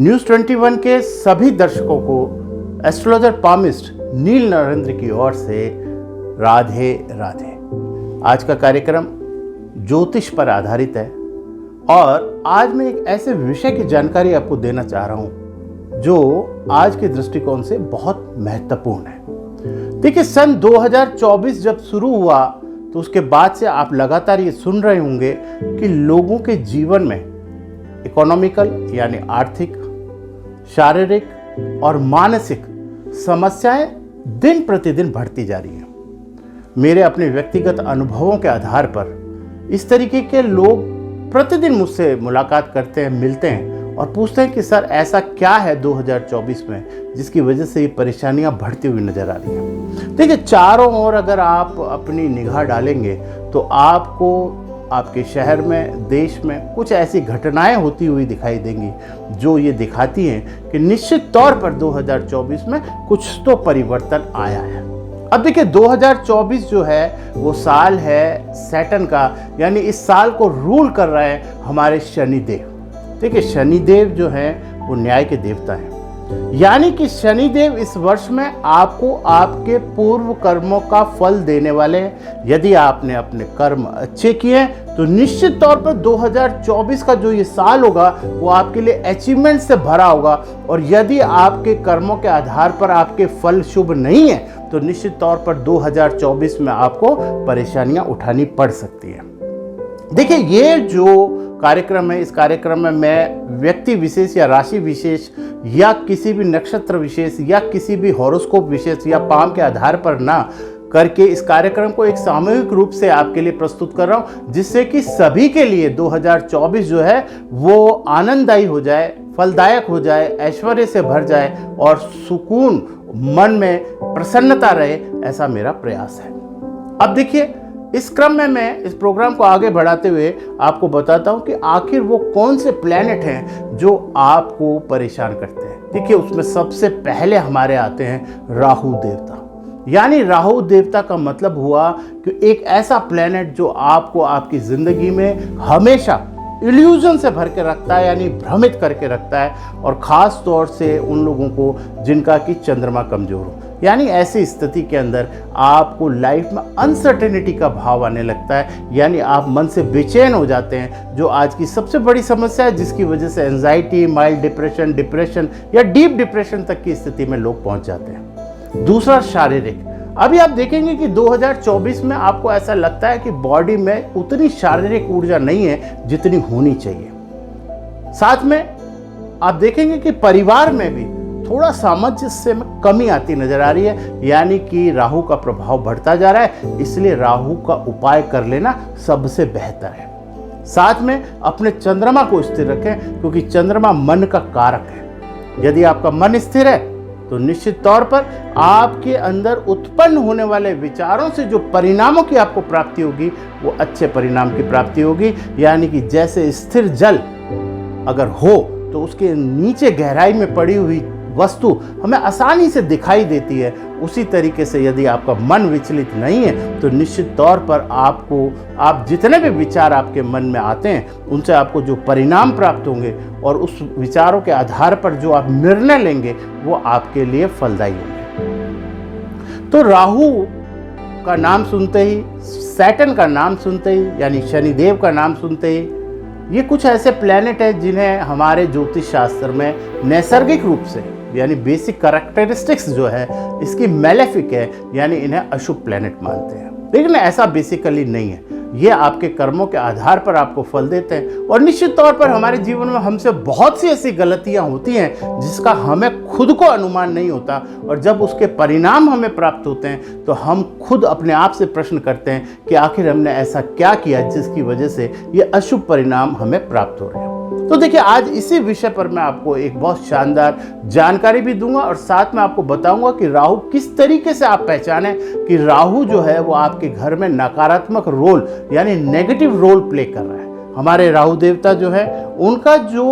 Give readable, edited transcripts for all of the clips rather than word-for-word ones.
News 21 के सभी दर्शकों को एस्ट्रोलॉजर पामिस्ट नील नरेंद्र की ओर से राधे राधे। आज का कार्यक्रम ज्योतिष पर आधारित है और आज मैं एक ऐसे विषय की जानकारी आपको देना चाह रहा हूं जो आज के दृष्टिकोण से बहुत महत्वपूर्ण है। देखिए, सन 2024 जब शुरू हुआ तो उसके बाद से आप लगातार ये सुन रहे होंगे कि लोगों के जीवन में इकोनॉमिकल यानी आर्थिक, शारीरिक और मानसिक समस्याएं दिन प्रतिदिन बढ़ती जा रही हैं। मेरे अपने व्यक्तिगत अनुभवों के आधार पर इस तरीके के लोग प्रतिदिन मुझसे मुलाकात करते हैं, मिलते हैं और पूछते हैं कि सर ऐसा क्या है 2024 में जिसकी वजह से ये परेशानियां बढ़ती हुई नजर आ रही हैं। देखिए, चारों ओर अगर आप अपनी निगाह डालेंगे तो आपको आपके शहर में, देश में कुछ ऐसी घटनाएं होती हुई दिखाई देंगी जो ये दिखाती हैं कि निश्चित तौर पर 2024 में कुछ तो परिवर्तन आया है। अब देखिए, 2024 जो है वो साल है सैटर्न का, यानी इस साल को रूल कर रहे हैं हमारे शनिदेव। देखिए, शनिदेव जो है वो न्याय के देवता हैं, यानी कि शनिदेव इस वर्ष में आपको आपके पूर्व कर्मों का फल देने वाले हैं। यदि आपने अपने कर्म अच्छे किए तो निश्चित तौर पर 2024 का जो ये साल होगा वो आपके लिए अचीवमेंट से भरा होगा, और यदि आपके कर्मों के आधार पर आपके फल शुभ नहीं है तो निश्चित तौर पर 2024 में आपको परेशानियां उठानी पड़ सकती हैं। देखिए, ये जो कार्यक्रम है, इस कार्यक्रम में मैं व्यक्ति विशेष या राशि विशेष या किसी भी नक्षत्र विशेष या किसी भी हॉरोस्कोप विशेष या पाम के आधार पर ना करके इस कार्यक्रम को एक सामूहिक रूप से आपके लिए प्रस्तुत कर रहा हूं, जिससे कि सभी के लिए 2024 जो है वो आनंददायी हो जाए, फलदायक हो जाए, ऐश्वर्य से भर जाए और सुकून, मन में प्रसन्नता रहे, ऐसा मेरा प्रयास है। अब देखिए, इस क्रम में मैं इस प्रोग्राम को आगे बढ़ाते हुए आपको बताता हूं कि आखिर वो कौन से प्लैनेट हैं जो आपको परेशान करते हैं। देखिए, उसमें सबसे पहले हमारे आते हैं राहु देवता। यानी राहु देवता का मतलब हुआ कि एक ऐसा प्लैनेट जो आपको आपकी जिंदगी में हमेशा इल्यूजन से भर के रखता है, यानी भ्रमित करके रखता है, और ख़ास तौर से उन लोगों को जिनका कि चंद्रमा कमज़ोर हो। यानी ऐसी स्थिति के अंदर आपको लाइफ में अनसर्टेनिटी का भाव आने लगता है, यानी आप मन से बेचैन हो जाते हैं, जो आज की सबसे बड़ी समस्या है, जिसकी वजह से एंजाइटी, माइल्ड डिप्रेशन या डीप डिप्रेशन तक की स्थिति में लोग पहुंच जाते हैं। दूसरा, शारीरिक। अभी आप देखेंगे कि 2024 में आपको ऐसा लगता है कि बॉडी में उतनी शारीरिक ऊर्जा नहीं है जितनी होनी चाहिए। साथ में आप देखेंगे कि परिवार में भी थोड़ा सामंजस्य में कमी आती नजर आ रही है, यानी कि राहु का प्रभाव बढ़ता जा रहा है, इसलिए राहु का उपाय कर लेना सबसे बेहतर है। साथ में अपने चंद्रमा को स्थिर रखें, क्योंकि चंद्रमा मन का कारक है। यदि आपका मन स्थिर है तो निश्चित तौर पर आपके अंदर उत्पन्न होने वाले विचारों से जो परिणामों की आपको प्राप्ति होगी वो अच्छे परिणाम की प्राप्ति होगी। यानी कि जैसे स्थिर जल अगर हो तो उसके नीचे गहराई में पड़ी हुई वस्तु हमें आसानी से दिखाई देती है, उसी तरीके से यदि आपका मन विचलित नहीं है तो निश्चित तौर पर आप जितने भी विचार आपके मन में आते हैं उनसे आपको जो परिणाम प्राप्त होंगे और उस विचारों के आधार पर जो आप निर्णय लेंगे वो आपके लिए फलदायी होंगे। तो राहु का नाम सुनते ही, सैटर्न का नाम सुनते ही, यानी शनिदेव का नाम सुनते ही, ये कुछ ऐसे प्लैनेट हैं जिन्हें हमारे ज्योतिष शास्त्र में नैसर्गिक रूप से, यानी बेसिक कैरेक्टरिस्टिक्स जो है इसकी मैलेफिक है, यानी इन्हें अशुभ प्लैनेट मानते हैं। लेकिन ऐसा बेसिकली नहीं है, ये आपके कर्मों के आधार पर आपको फल देते हैं। और निश्चित तौर पर हमारे जीवन में हमसे बहुत सी ऐसी गलतियां होती हैं जिसका हमें खुद को अनुमान नहीं होता, और जब उसके परिणाम हमें प्राप्त होते हैं तो हम खुद अपने आप से प्रश्न करते हैं कि आखिर हमने ऐसा क्या किया जिसकी वजह से ये अशुभ परिणाम हमें प्राप्त हो रहे हैं। तो देखिए, आज इसी विषय पर मैं आपको एक बहुत शानदार जानकारी भी दूंगा और साथ में आपको बताऊंगा कि राहु किस तरीके से आप पहचानें कि राहु जो है वो आपके घर में नकारात्मक रोल, यानी नेगेटिव रोल प्ले कर रहा है। हमारे राहु देवता जो है उनका जो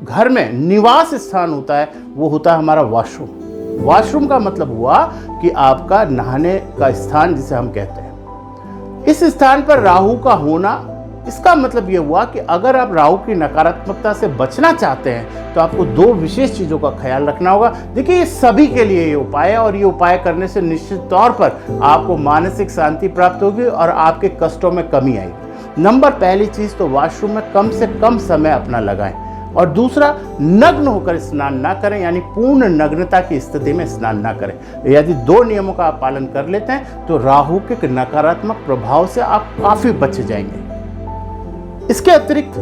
घर में निवास स्थान होता है वो होता है हमारा वॉशरूम। वॉशरूम का मतलब हुआ कि आपका नहाने का स्थान जिसे हम कहते हैं। इस स्थान पर राहु का होना इसका मतलब ये हुआ कि अगर आप राहु की नकारात्मकता से बचना चाहते हैं तो आपको 2 विशेष चीज़ों का ख्याल रखना होगा। देखिए, ये सभी के लिए ये उपाय है और ये उपाय करने से निश्चित तौर पर आपको मानसिक शांति प्राप्त होगी और आपके कष्टों में कमी आएगी। पहली चीज़ तो वॉशरूम में कम से कम समय अपना लगाएं और दूसरा, नग्न होकर स्नान ना करें, यानी पूर्ण नग्नता की स्थिति में स्नान ना करें। यदि 2 नियमों का आप पालन कर लेते हैं तो राहु के नकारात्मक प्रभाव से आप काफ़ी बच जाएंगे। इसके अतिरिक्त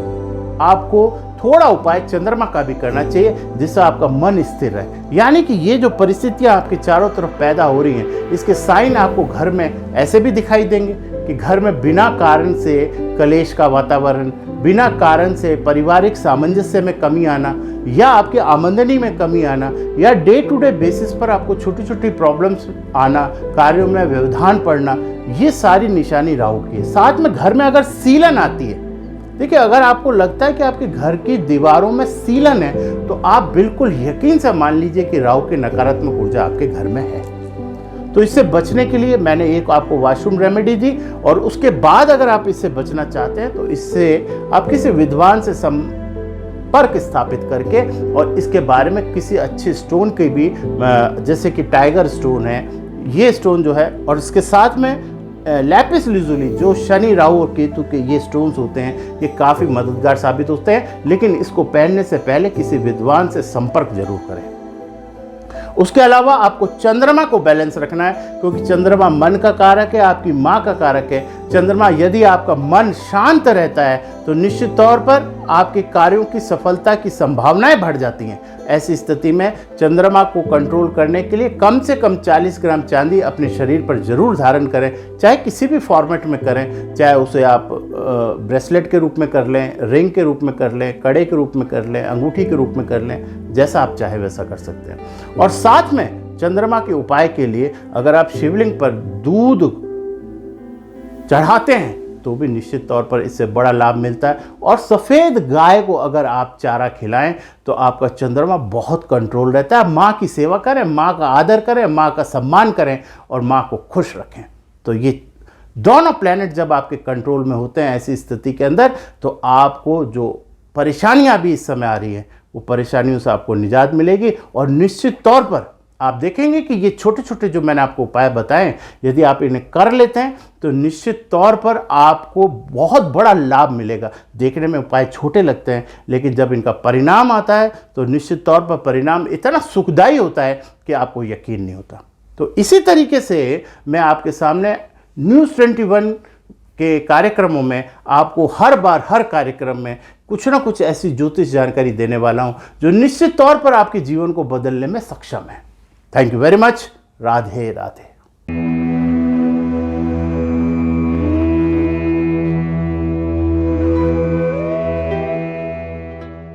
आपको थोड़ा उपाय चंद्रमा का भी करना चाहिए जिससे आपका मन स्थिर रहे। यानी कि ये जो परिस्थितियां आपके चारों तरफ पैदा हो रही हैं, इसके साइन आपको घर में ऐसे भी दिखाई देंगे कि घर में बिना कारण से कलेश का वातावरण, बिना कारण से पारिवारिक सामंजस्य में कमी आना या आपकी आमदनी में कमी आना या डे टू डे बेसिस पर आपको छोटी छोटी प्रॉब्लम्स आना, कार्यों में व्यवधान पड़ना, ये सारी निशानी राहु की है। साथ में घर में अगर सीलन आती है, देखिए, अगर आपको लगता है कि आपके घर की दीवारों में सीलन है तो आप बिल्कुल यकीन से मान लीजिए कि राहु की नकारात्मक ऊर्जा आपके घर में है। तो इससे बचने के लिए मैंने एक आपको वॉशरूम रेमेडी दी और उसके बाद अगर आप इससे बचना चाहते हैं तो इससे आप किसी विद्वान से संपर्क स्थापित करके और इसके बारे में किसी अच्छे स्टोन के भी, जैसे कि टाइगर स्टोन है, ये स्टोन जो है, और इसके साथ में लैपिस lazuli, जो शनि, राहु और केतु के ये स्टोन्स होते हैं, ये काफ़ी मददगार साबित होते हैं। लेकिन इसको पहनने से पहले किसी विद्वान से संपर्क जरूर करें। उसके अलावा आपको चंद्रमा को बैलेंस रखना है, क्योंकि चंद्रमा मन का कारक है, आपकी माँ का कारक है। चंद्रमा, यदि आपका मन शांत रहता है तो निश्चित तौर पर आपके कार्यों की सफलता की संभावनाएं बढ़ जाती हैं। ऐसी स्थिति में चंद्रमा को कंट्रोल करने के लिए कम से कम 40 ग्राम चांदी अपने शरीर पर जरूर धारण करें, चाहे किसी भी फॉर्मेट में करें, चाहे उसे आप ब्रेसलेट के रूप में कर लें, रिंग के रूप में कर लें, कड़े के रूप में कर लें, अंगूठी के रूप में कर लें, जैसा आप चाहे वैसा कर सकते हैं। और साथ में चंद्रमा के उपाय के लिए अगर आप शिवलिंग पर दूध चढ़ाते हैं तो भी निश्चित तौर पर इससे बड़ा लाभ मिलता है। और सफ़ेद गाय को अगर आप चारा खिलाएं तो आपका चंद्रमा बहुत कंट्रोल रहता है। माँ की सेवा करें, माँ का आदर करें, माँ का सम्मान करें और माँ को खुश रखें। तो ये दोनों प्लैनेट जब आपके कंट्रोल में होते हैं ऐसी स्थिति के अंदर, तो आपको जो परेशानियाँ भी इस समय आ रही हैं वो परेशानियों से आपको निजात मिलेगी। और निश्चित तौर पर आप देखेंगे कि ये छोटे छोटे जो मैंने आपको उपाय बताए, यदि आप इन्हें कर लेते हैं तो निश्चित तौर पर आपको बहुत बड़ा लाभ मिलेगा। देखने में उपाय छोटे लगते हैं, लेकिन जब इनका परिणाम आता है तो निश्चित तौर पर परिणाम इतना सुखदायी होता है कि आपको यकीन नहीं होता। तो इसी तरीके से मैं आपके सामने न्यूज़ 21 के कार्यक्रमों में आपको हर बार हर कार्यक्रम में कुछ ना कुछ ऐसी ज्योतिष जानकारी देने वाला हूं जो निश्चित तौर पर आपके जीवन को बदलने में सक्षम है। Thank you very much. Radhe Radhe.